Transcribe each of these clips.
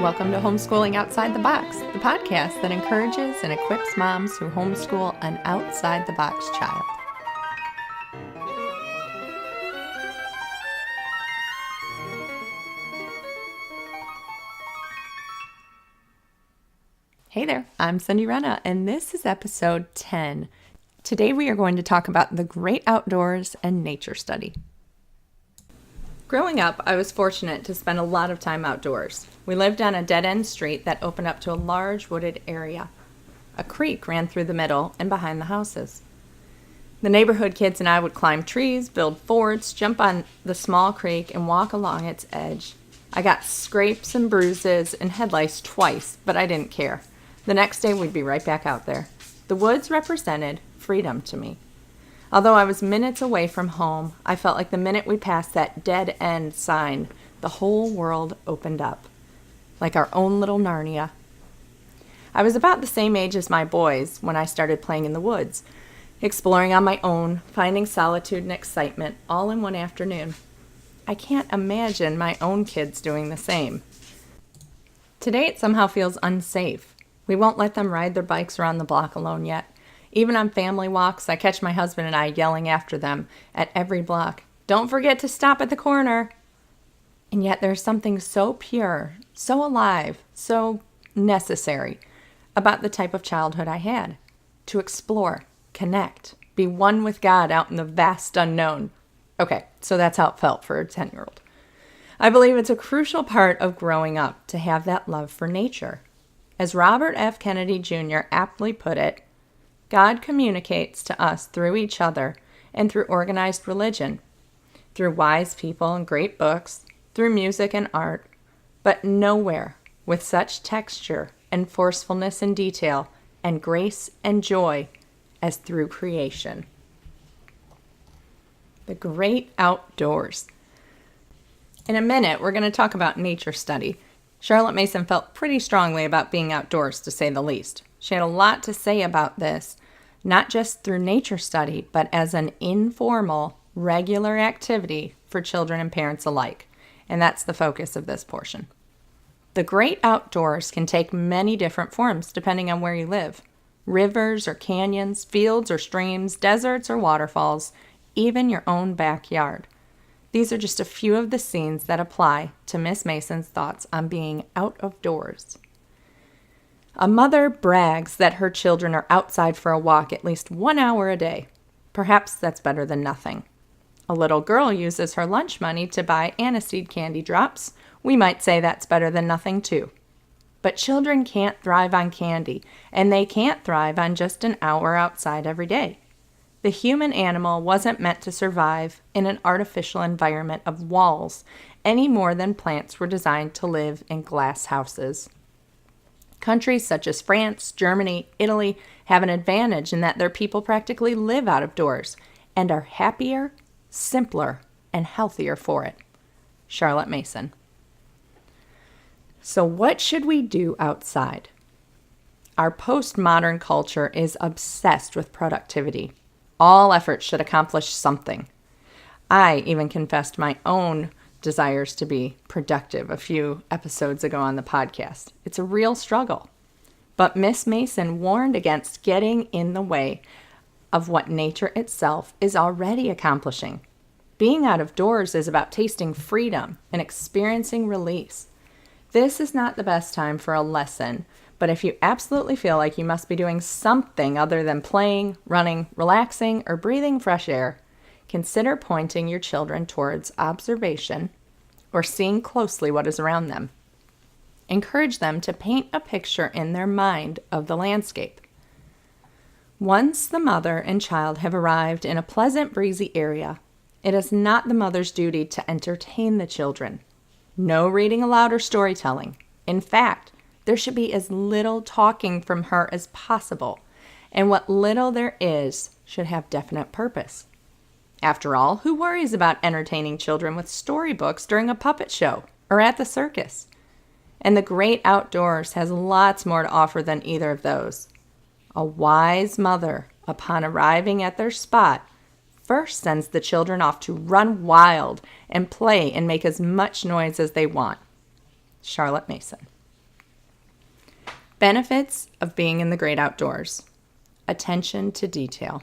Welcome to Homeschooling Outside the Box, the podcast that encourages and equips moms who homeschool an outside-the-box child. Hey there, I'm Cindy Renna, and this is episode 10. Today we are going to talk about the great outdoors and nature study. Growing up, I was fortunate to spend a lot of time outdoors. We lived on a dead-end street that opened up to a large wooded area. A creek ran through the middle and behind the houses. The neighborhood kids and I would climb trees, build forts, jump on the small creek, and walk along its edge. I got scrapes and bruises and head lice twice, but I didn't care. The next day, we'd be right back out there. The woods represented freedom to me. Although I was minutes away from home, I felt like the minute we passed that dead end sign, the whole world opened up, like our own little Narnia. I was about the same age as my boys when I started playing in the woods, exploring on my own, finding solitude and excitement all in one afternoon. I can't imagine my own kids doing the same. Today it somehow feels unsafe. We won't let them ride their bikes around the block alone yet. Even on family walks, I catch my husband and I yelling after them at every block, "Don't forget to stop at the corner." And yet there's something so pure, so alive, so necessary about the type of childhood I had. To explore, connect, be one with God out in the vast unknown. Okay, so that's how it felt for a 10-year-old. I believe it's a crucial part of growing up to have that love for nature. As Robert F. Kennedy Jr. aptly put it, God communicates to us through each other and through organized religion, through wise people and great books, through music and art, but nowhere with such texture and forcefulness and detail and grace and joy as through creation. The great outdoors. In a minute, we're going to talk about nature study. Charlotte Mason felt pretty strongly about being outdoors, to say the least. She had a lot to say about this, not just through nature study, but as an informal, regular activity for children and parents alike. And that's the focus of this portion. The great outdoors can take many different forms depending on where you live. Rivers or canyons, fields or streams, deserts or waterfalls, even your own backyard. These are just a few of the scenes that apply to Miss Mason's thoughts on being out of doors. A mother brags that her children are outside for a walk at least 1 hour a day. Perhaps that's better than nothing. A little girl uses her lunch money to buy aniseed candy drops. We might say that's better than nothing too. But children can't thrive on candy, and they can't thrive on just an hour outside every day. The human animal wasn't meant to survive in an artificial environment of walls any more than plants were designed to live in glass houses. Countries such as France, Germany, Italy have an advantage in that their people practically live out of doors and are happier, simpler, and healthier for it. Charlotte Mason. So what should we do outside? Our postmodern culture is obsessed with productivity. All efforts should accomplish something. I even confessed my own desires to be productive a few episodes ago on the podcast. It's a real struggle. But Miss Mason warned against getting in the way of what nature itself is already accomplishing. Being out of doors is about tasting freedom and experiencing release. This is not the best time for a lesson, but if you absolutely feel like you must be doing something other than playing, running, relaxing, or breathing fresh air, consider pointing your children towards observation or seeing closely what is around them. Encourage them to paint a picture in their mind of the landscape. Once the mother and child have arrived in a pleasant, breezy area, it is not the mother's duty to entertain the children. No reading aloud or storytelling. In fact, there should be as little talking from her as possible, and what little there is should have definite purpose. After all, who worries about entertaining children with storybooks during a puppet show or at the circus? And the great outdoors has lots more to offer than either of those. A wise mother, upon arriving at their spot, first sends the children off to run wild and play and make as much noise as they want. Charlotte Mason. Benefits of being in the great outdoors. Attention to detail.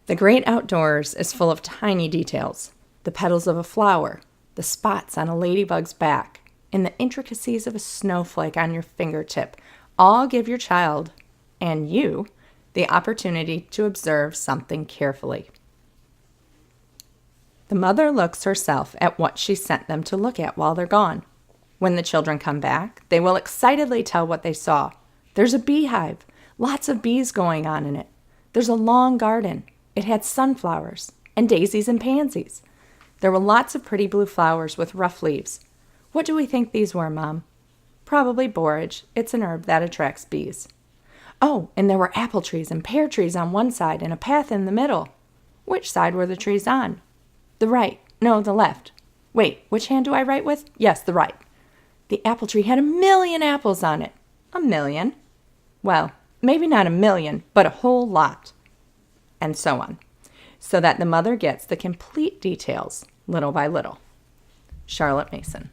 The great outdoors is full of tiny details. The petals of a flower, the spots on a ladybug's back, and the intricacies of a snowflake on your fingertip all give your child, and you, the opportunity to observe something carefully. The mother looks herself at what she sent them to look at while they're gone. When the children come back, they will excitedly tell what they saw. There's a beehive, lots of bees going on in it. There's a long garden. It had sunflowers and daisies and pansies. There were lots of pretty blue flowers with rough leaves. What do we think these were, Mom? Probably borage. It's an herb that attracts bees. Oh, and there were apple trees and pear trees on one side and a path in the middle. Which side were the trees on? The right. No, the left. Wait, which hand do I write with? Yes, the right. The apple tree had 1,000,000 apples on it. 1,000,000? Well, maybe not 1,000,000, but a whole lot. And so on, so that the mother gets the complete details little by little. Charlotte Mason.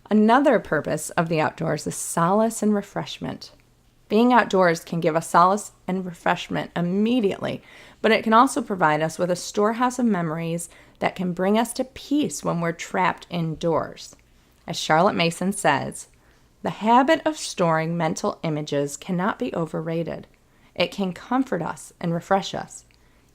Another purpose of the outdoors is solace and refreshment. Being outdoors can give us solace and refreshment immediately, but it can also provide us with a storehouse of memories that can bring us to peace when we're trapped indoors. As Charlotte Mason says, the habit of storing mental images cannot be overrated. It can comfort us and refresh us.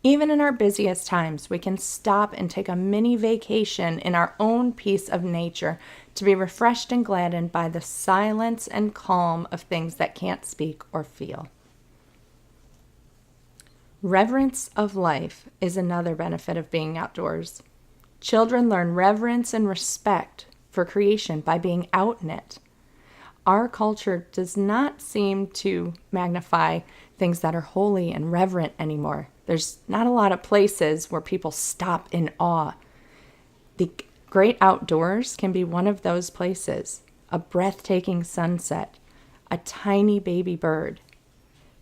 Even in our busiest times, we can stop and take a mini vacation in our own piece of nature to be refreshed and gladdened by the silence and calm of things that can't speak or feel. Reverence of life is another benefit of being outdoors. Children learn reverence and respect for creation by being out in it. Our culture does not seem to magnify things that are holy and reverent anymore. There's not a lot of places where people stop in awe. The great outdoors can be one of those places. A breathtaking sunset, a tiny baby bird.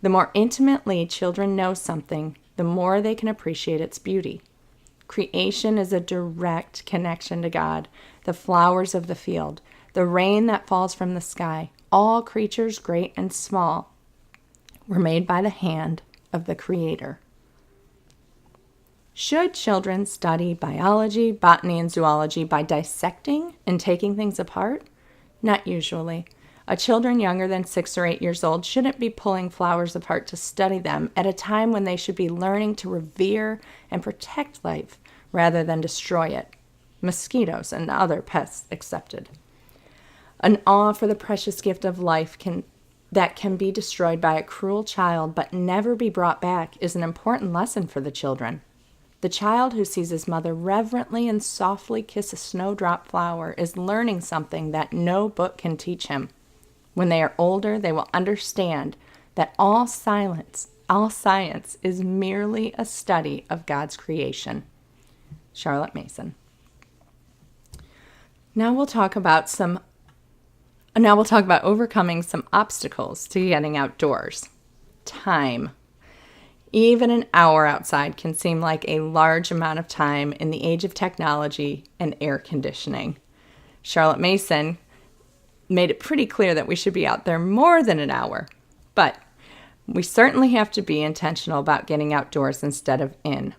The more intimately children know something, the more they can appreciate its beauty. Creation is a direct connection to God. The flowers of the field, the rain that falls from the sky, all creatures great and small, were made by the hand of the Creator. Should children study biology, botany, and zoology by dissecting and taking things apart? Not usually. Children younger than 6 or 8 years old shouldn't be pulling flowers apart to study them at a time when they should be learning to revere and protect life rather than destroy it, mosquitoes and other pests excepted. An awe for the precious gift of life that can be destroyed by a cruel child but never be brought back is an important lesson for the children. The child who sees his mother reverently and softly kiss a snowdrop flower is learning something that no book can teach him. When they are older, they will understand that all science is merely a study of God's creation. Charlotte Mason. Now we'll talk about overcoming some obstacles to getting outdoors. Time. Even an hour outside can seem like a large amount of time in the age of technology and air conditioning. Charlotte Mason made it pretty clear that we should be out there more than an hour, but we certainly have to be intentional about getting outdoors instead of in.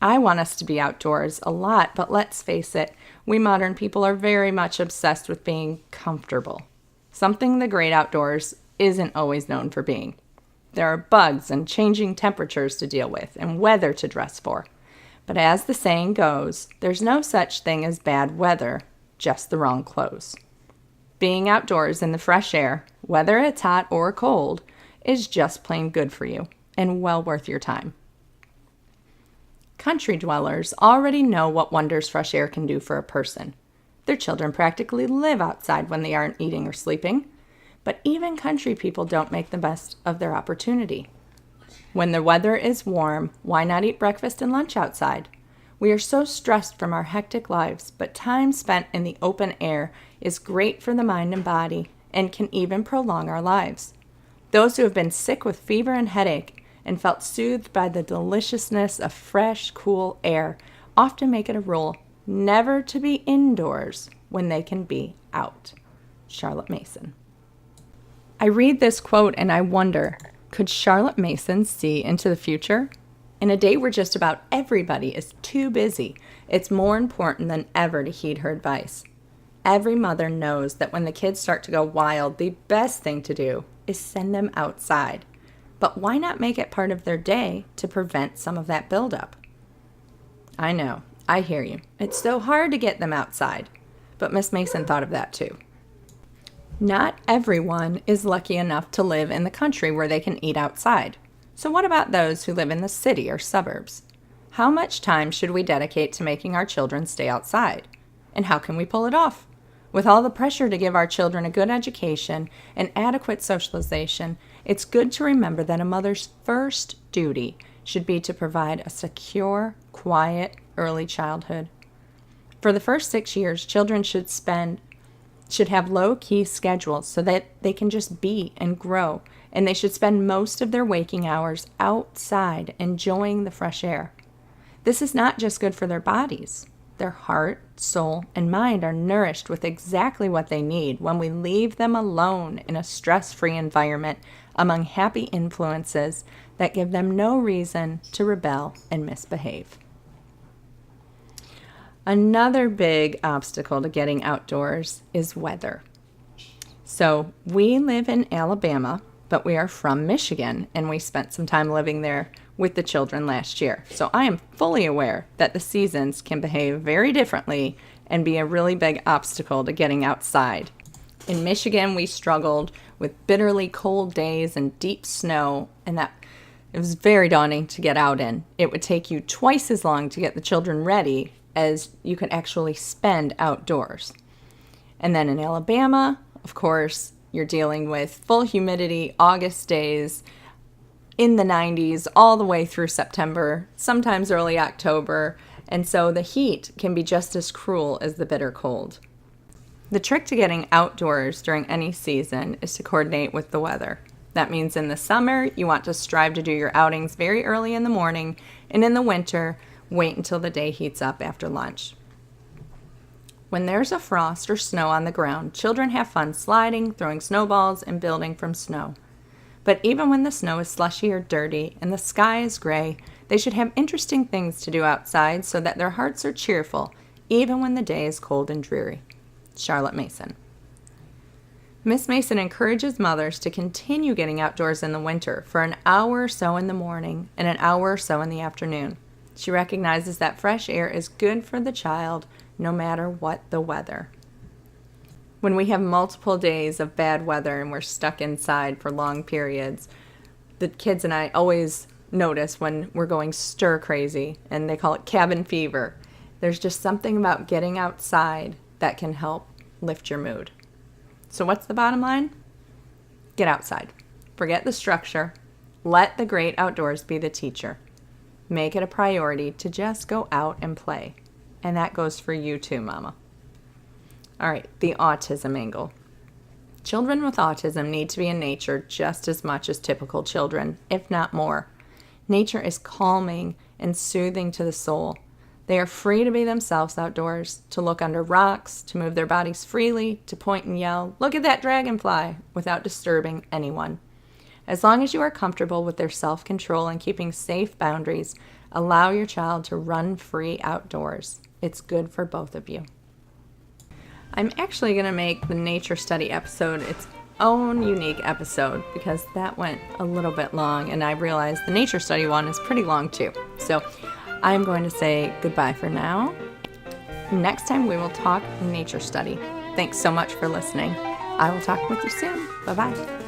I want us to be outdoors a lot, but let's face it, we modern people are very much obsessed with being comfortable, something the great outdoors isn't always known for being. There are bugs and changing temperatures to deal with and weather to dress for. But as the saying goes, there's no such thing as bad weather, just the wrong clothes. Being outdoors in the fresh air, whether it's hot or cold, is just plain good for you and well worth your time. Country dwellers already know what wonders fresh air can do for a person. Their children practically live outside when they aren't eating or sleeping. But even country people don't make the best of their opportunity. When the weather is warm, why not eat breakfast and lunch outside? We are so stressed from our hectic lives, but time spent in the open air is great for the mind and body and can even prolong our lives. Those who have been sick with fever and headache and felt soothed by the deliciousness of fresh, cool air often make it a rule never to be indoors when they can be out. Charlotte Mason. I read this quote and I wonder, could Charlotte Mason see into the future? In a day where just about everybody is too busy, it's more important than ever to heed her advice. Every mother knows that when the kids start to go wild, the best thing to do is send them outside. But why not make it part of their day to prevent some of that buildup? I know, I hear you. It's so hard to get them outside. But Miss Mason thought of that too. Not everyone is lucky enough to live in the country where they can eat outside. So what about those who live in the city or suburbs? How much time should we dedicate to making our children stay outside? And how can we pull it off? With all the pressure to give our children a good education and adequate socialization, it's good to remember that a mother's first duty should be to provide a secure, quiet, early childhood. For the first 6 years, children should have low-key schedules so that they can just be and grow, and they should spend most of their waking hours outside enjoying the fresh air. This is not just good for their bodies. Their heart, soul, and mind are nourished with exactly what they need when we leave them alone in a stress-free environment among happy influences that give them no reason to rebel and misbehave. Another big obstacle to getting outdoors is weather. So we live in Alabama, but we are from Michigan, and we spent some time living there with the children last year. So I am fully aware that the seasons can behave very differently and be a really big obstacle to getting outside. In Michigan, we struggled with bitterly cold days and deep snow, and that it was very daunting to get out in. It would take you twice as long to get the children ready as you could actually spend outdoors. And then in Alabama, of course, you're dealing with full humidity, August days, in the 90s all the way through September, sometimes early October, and so the heat can be just as cruel as the bitter cold. The trick to getting outdoors during any season is to coordinate with the weather. That means in the summer, you want to strive to do your outings very early in the morning, and in the winter, wait until the day heats up after lunch. When there's a frost or snow on the ground, children have fun sliding, throwing snowballs, and building from snow. But even when the snow is slushy or dirty and the sky is gray, they should have interesting things to do outside so that their hearts are cheerful, even when the day is cold and dreary. Charlotte Mason. Miss Mason encourages mothers to continue getting outdoors in the winter for an hour or so in the morning and an hour or so in the afternoon. She recognizes that fresh air is good for the child no matter what the weather. When we have multiple days of bad weather and we're stuck inside for long periods, the kids and I always notice when we're going stir crazy, and they call it cabin fever. There's just something about getting outside that can help lift your mood. So what's the bottom line? Get outside. Forget the structure. Let the great outdoors be the teacher. Make it a priority to just go out and play. And that goes for you too, Mama. All right, the autism angle. Children with autism need to be in nature just as much as typical children, if not more. Nature is calming and soothing to the soul. They are free to be themselves outdoors, to look under rocks, to move their bodies freely, to point and yell, "Look at that dragonfly," without disturbing anyone. As long as you are comfortable with their self-control and keeping safe boundaries, allow your child to run free outdoors. It's good for both of you. I'm actually going to make the nature study episode its own unique episode because that went a little bit long, and I realized the nature study one is pretty long too. So I'm going to say goodbye for now. Next time we will talk nature study. Thanks so much for listening. I will talk with you soon. Bye-bye.